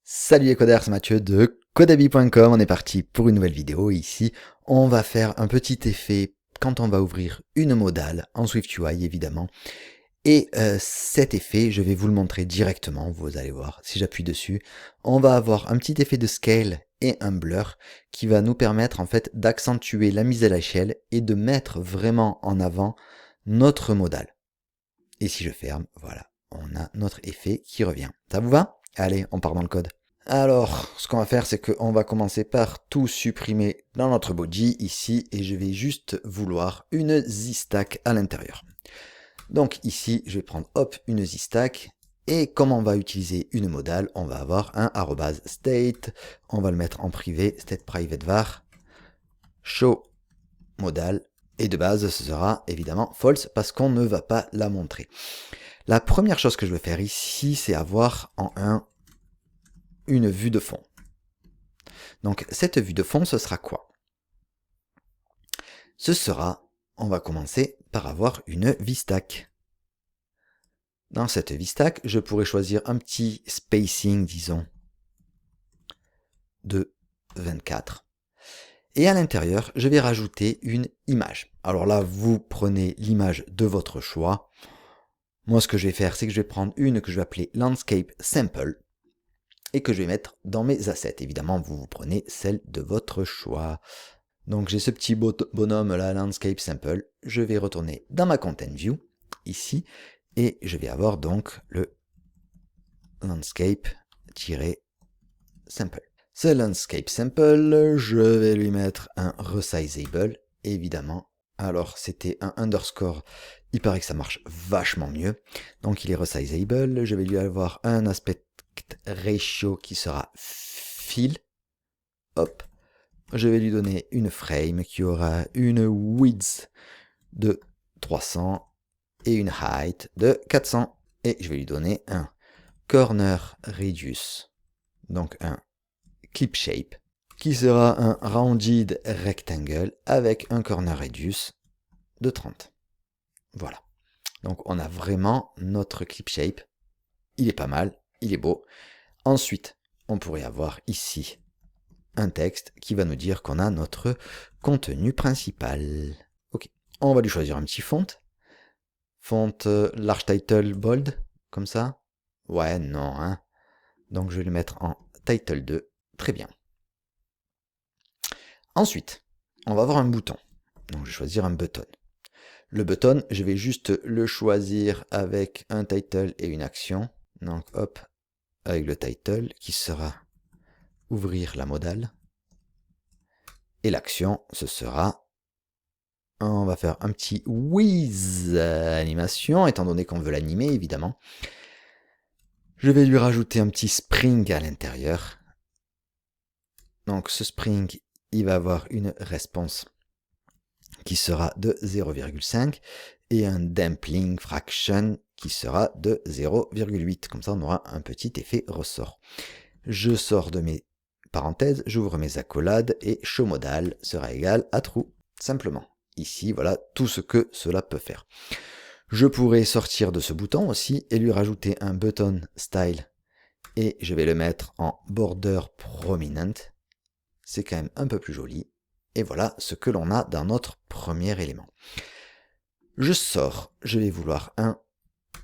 Salut les codeurs, c'est Mathieu de codabi.com, on est parti pour une nouvelle vidéo. Ici, on va faire un petit effet quand on va ouvrir une modale en SwiftUI évidemment. Et cet effet, je vais vous le montrer directement, vous allez voir, si j'appuie dessus, on va avoir un petit effet de scale et un blur qui va nous permettre en fait d'accentuer la mise à l'échelle et de mettre vraiment en avant notre modale. Et si je ferme, voilà, on a notre effet qui revient. Ça vous va? Allez, on part dans le code. Alors, ce qu'on va faire, c'est qu'on va commencer par tout supprimer dans notre body ici, et je vais juste vouloir une z-stack à l'intérieur. Donc ici, je vais prendre hop une z-stack, et comme on va utiliser une modale, on va avoir un @state, on va le mettre en privé, state private var, show modale, et de base, ce sera évidemment false parce qu'on ne va pas la montrer. La première chose que je vais faire ici, c'est avoir en une vue de fond. Donc cette vue de fond, ce sera quoi? Ce sera, on va commencer par avoir une VStack. Dans cette VStack, je pourrais choisir un petit spacing, disons, de 24. Et à l'intérieur, je vais rajouter une image. Alors là, vous prenez l'image de votre choix. Moi, ce que je vais faire, c'est que je vais prendre une que je vais appeler Landscape Sample et que je vais mettre dans mes assets. Évidemment, vous prenez celle de votre choix. Donc j'ai ce petit bonhomme là, Landscape Sample. Je vais retourner dans ma Content View, ici, et je vais avoir donc le Landscape-Sample. Ce Landscape Sample, je vais lui mettre un resizable, évidemment. Alors c'était un underscore, il paraît que ça marche vachement mieux. Donc il est resizable, je vais lui avoir un aspect ratio qui sera fill. Hop. Je vais lui donner une frame qui aura une width de 300 et une height de 400. Et je vais lui donner un corner radius, donc un clip shape, qui sera un rounded rectangle avec un corner radius de 30. Voilà. Donc on a vraiment notre clip shape. Il est pas mal, il est beau. Ensuite, on pourrait avoir ici un texte qui va nous dire qu'on a notre contenu principal. Ok, on va lui choisir un petit font. Font large title bold, comme ça. Ouais, non, hein. Donc je vais le mettre en title 2. Très bien. Ensuite, on va avoir un bouton. Donc je vais choisir un button. Le button, je vais juste le choisir avec un title et une action. Donc hop, avec le title qui sera ouvrir la modale. Et l'action, ce sera, on va faire un petit whiz animation, étant donné qu'on veut l'animer évidemment. Je vais lui rajouter un petit spring à l'intérieur. Donc ce spring, il va avoir une response qui sera de 0,5 et un dampling fraction qui sera de 0,8. Comme ça, on aura un petit effet ressort. Je sors de mes parenthèses, j'ouvre mes accolades et showModal sera égal à true, simplement. Ici, voilà tout ce que cela peut faire. Je pourrais sortir de ce bouton aussi et lui rajouter un button style et je vais le mettre en border prominent. C'est quand même un peu plus joli. Et voilà ce que l'on a dans notre premier élément. Je sors, je vais vouloir un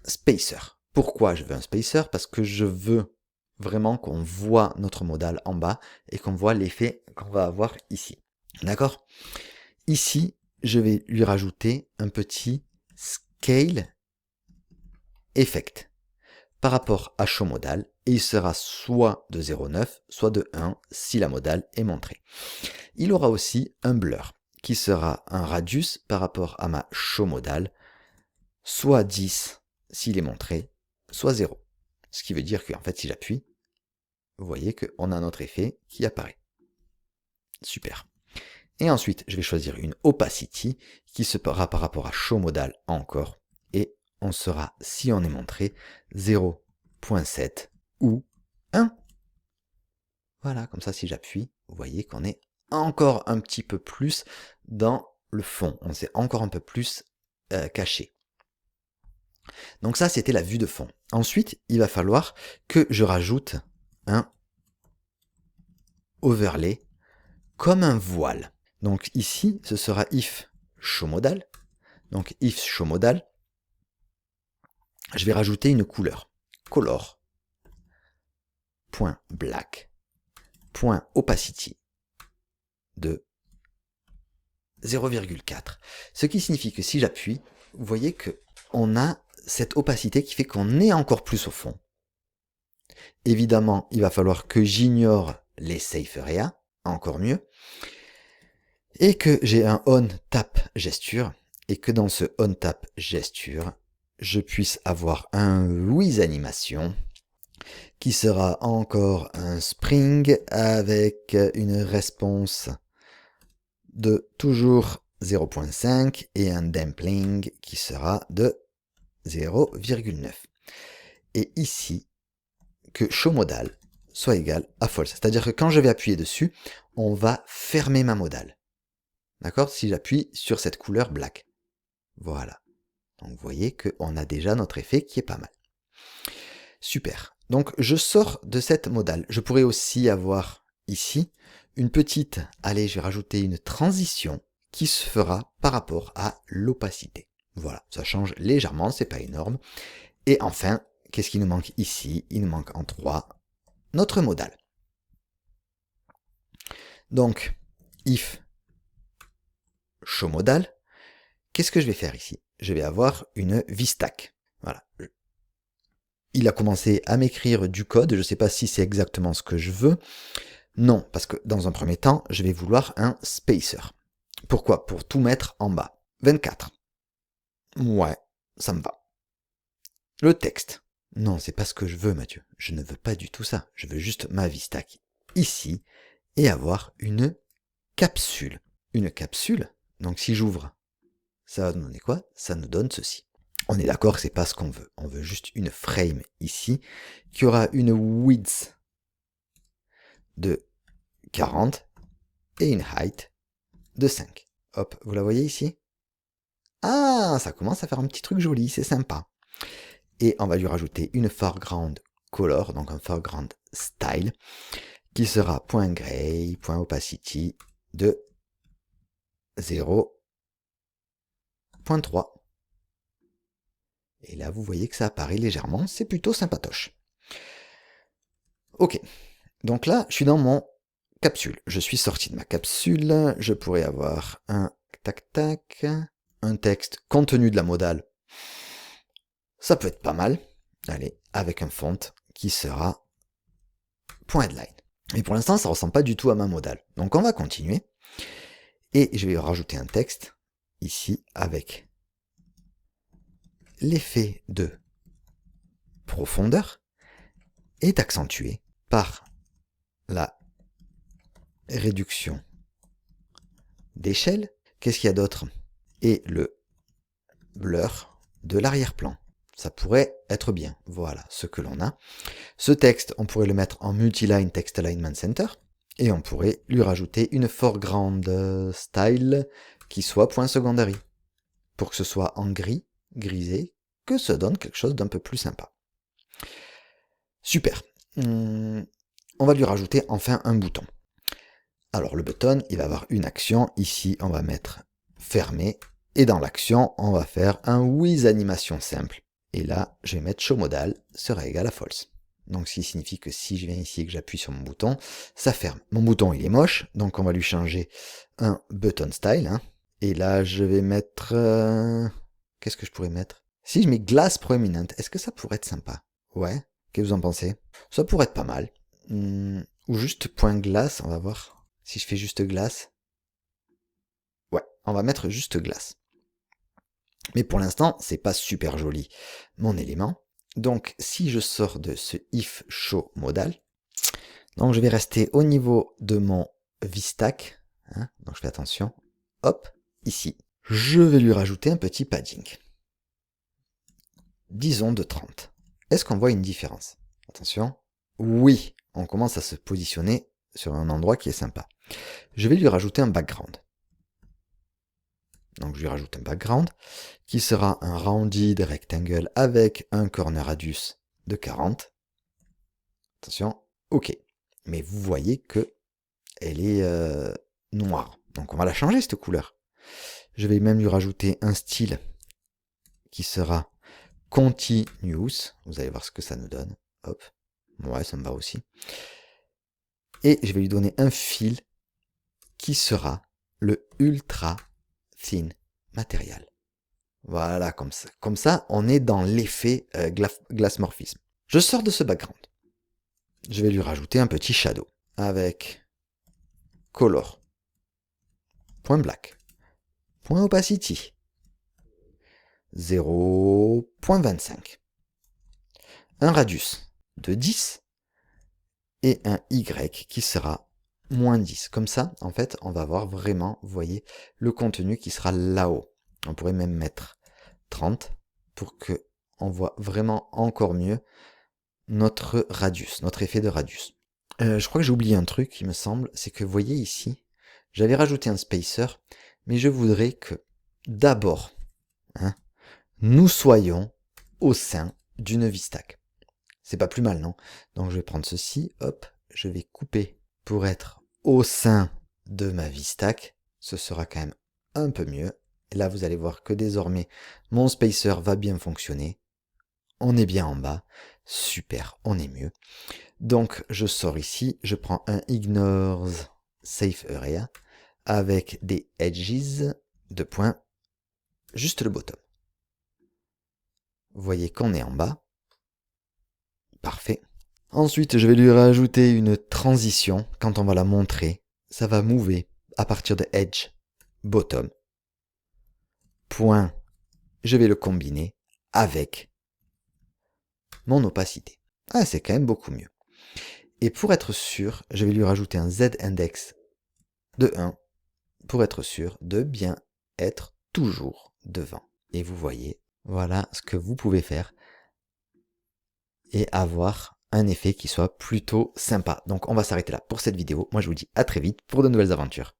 spacer. Pourquoi je veux un spacer? Parce que je veux vraiment qu'on voit notre modal en bas et qu'on voit l'effet qu'on va avoir ici. D'accord? Ici, je vais lui rajouter un petit scale effect par rapport à show modal et il sera soit de 0,9 soit de 1 si la modale est montrée. Il aura aussi un blur qui sera un radius par rapport à ma show modale, soit 10 s'il est montré, soit 0. Ce qui veut dire qu'en fait si j'appuie, vous voyez qu'on a notre effet qui apparaît. Super. Et ensuite, je vais choisir une opacity qui sera par rapport à show modal encore. Et on sera, si on est montré, 0,7 ou 1. Voilà, comme ça si j'appuie, vous voyez qu'on est encore un petit peu plus dans le fond. On s'est encore un peu plus caché. Donc ça, c'était la vue de fond. Ensuite, il va falloir que je rajoute un overlay comme un voile. Donc ici, ce sera if showModal. Donc if showModal, je vais rajouter une couleur. Color, point black, point opacity de 0,4. Ce qui signifie que si j'appuie, vous voyez qu'on a cette opacité qui fait qu'on est encore plus au fond. Évidemment, il va falloir que j'ignore les safe area, encore mieux, et que j'ai un on tap gesture, et que dans ce on tap gesture, je puisse avoir un with animation qui sera encore un spring avec une response de toujours 0.5 et un dampling qui sera de 0,9. Et ici, que showModal soit égal à false. C'est-à-dire que quand je vais appuyer dessus, on va fermer ma modale. D'accord? Si j'appuie sur cette couleur black. Voilà. Donc vous voyez qu'on a déjà notre effet qui est pas mal. Super. Donc je sors de cette modale. Je pourrais aussi avoir ici une petite, allez, je vais rajouter une transition qui se fera par rapport à l'opacité. Voilà, ça change légèrement, c'est pas énorme. Et enfin, qu'est-ce qui nous manque ici? Il nous manque en 3 notre modale. Donc, if showModal, qu'est-ce que je vais faire ici? Je vais avoir une vstack. Voilà. Il a commencé à m'écrire du code, je ne sais pas si c'est exactement ce que je veux. Non, parce que dans un premier temps, je vais vouloir un spacer. Pourquoi? Pour tout mettre en bas. 24. Ouais, ça me va. Le texte. Non, c'est pas ce que je veux, Mathieu. Je ne veux pas du tout ça. Je veux juste ma vstack ici et avoir une capsule. Une capsule, donc si j'ouvre, ça va nous donner quoi? Ça nous donne ceci. On est d'accord que c'est pas ce qu'on veut. On veut juste une frame ici qui aura une width de 40 et une height de 5. Hop, vous la voyez ici? Ah, ça commence à faire un petit truc joli, c'est sympa. Et on va lui rajouter une foreground color, donc un foreground style, qui sera .gray, .opacity de 0.3. Et là, vous voyez que ça apparaît légèrement, c'est plutôt sympatoche. Ok, donc là, je suis dans mon capsule. Je suis sorti de ma capsule, je pourrais avoir un tac-tac, un texte contenu de la modale. Ça peut être pas mal. Allez, avec un font qui sera .headline. Mais pour l'instant, ça ne ressemble pas du tout à ma modale. Donc on va continuer. Et je vais rajouter un texte ici avec l'effet de profondeur est accentué par la réduction d'échelle. Qu'est-ce qu'il y a d'autre? Et le blur de l'arrière-plan. Ça pourrait être bien. Voilà ce que l'on a. Ce texte, on pourrait le mettre en multiline text alignment center. Et on pourrait lui rajouter une foreground style qui soit point secondary. Pour que ce soit en gris, grisé, que ça donne quelque chose d'un peu plus sympa. Super. On va lui rajouter enfin un bouton. Alors le button, il va avoir une action. Ici, on va mettre fermé. Et dans l'action, on va faire un with animation simple. Et là, je vais mettre showModal sera égal à false. Donc ce qui signifie que si je viens ici et que j'appuie sur mon bouton, ça ferme. Mon bouton, il est moche, donc on va lui changer un button style. Hein. Et là, je vais mettre... Qu'est-ce que je pourrais mettre? Si je mets glass prominent, est-ce que ça pourrait être sympa? Ouais, qu'est-ce que vous en pensez? Ça pourrait être pas mal. Ou juste point glace, on va voir. Si je fais juste glace. Ouais, on va mettre juste glace. Mais pour l'instant, c'est pas super joli, mon élément. Donc, si je sors de ce if showModal, donc je vais rester au niveau de mon vstack. Hein, donc je fais attention. Hop, ici. Je vais lui rajouter un petit padding. Disons de 30. Est-ce qu'on voit une différence? Attention. Oui, on commence à se positionner sur un endroit qui est sympa. Je vais lui rajouter un background. Donc je lui rajoute un background qui sera un rounded rectangle avec un corner radius de 40. Attention, ok. Mais vous voyez que elle est noire. Donc on va la changer cette couleur. Je vais même lui rajouter un style qui sera Continuous. Vous allez voir ce que ça nous donne. Hop. Ouais, ça me va aussi. Et je vais lui donner un fil qui sera le Ultra Thin Material. Voilà, comme ça. Comme ça, on est dans l'effet glass morphisme. Je sors de ce background. Je vais lui rajouter un petit shadow avec color, point black, point opacity, 0.25, un radius de 10 et un Y qui sera moins 10. Comme ça, en fait, on va voir vraiment, vous voyez, le contenu qui sera là-haut. On pourrait même mettre 30 pour que on voit vraiment encore mieux notre radius, notre effet de radius. Je crois que j'ai oublié un truc, il me semble, c'est que vous voyez ici, j'avais rajouté un spacer, mais je voudrais que d'abord, nous soyons au sein d'une VStack. C'est pas plus mal, non? Donc je vais prendre ceci, hop, je vais couper pour être au sein de ma VStack. Ce sera quand même un peu mieux. Et là, vous allez voir que désormais, mon spacer va bien fonctionner. On est bien en bas. Super, on est mieux. Donc, je sors ici, je prends un Ignores Safe Area avec des edges de points, juste le bottom. Vous voyez qu'on est en bas. Parfait. Ensuite, je vais lui rajouter une transition. Quand on va la montrer, ça va mover à partir de edge, bottom. Point, je vais le combiner avec mon opacité. Ah, c'est quand même beaucoup mieux. Et pour être sûr, je vais lui rajouter un Z-index de 1 pour être sûr de bien être toujours devant. Et vous voyez, voilà ce que vous pouvez faire et avoir un effet qui soit plutôt sympa. Donc on va s'arrêter là pour cette vidéo. Moi je vous dis à très vite pour de nouvelles aventures.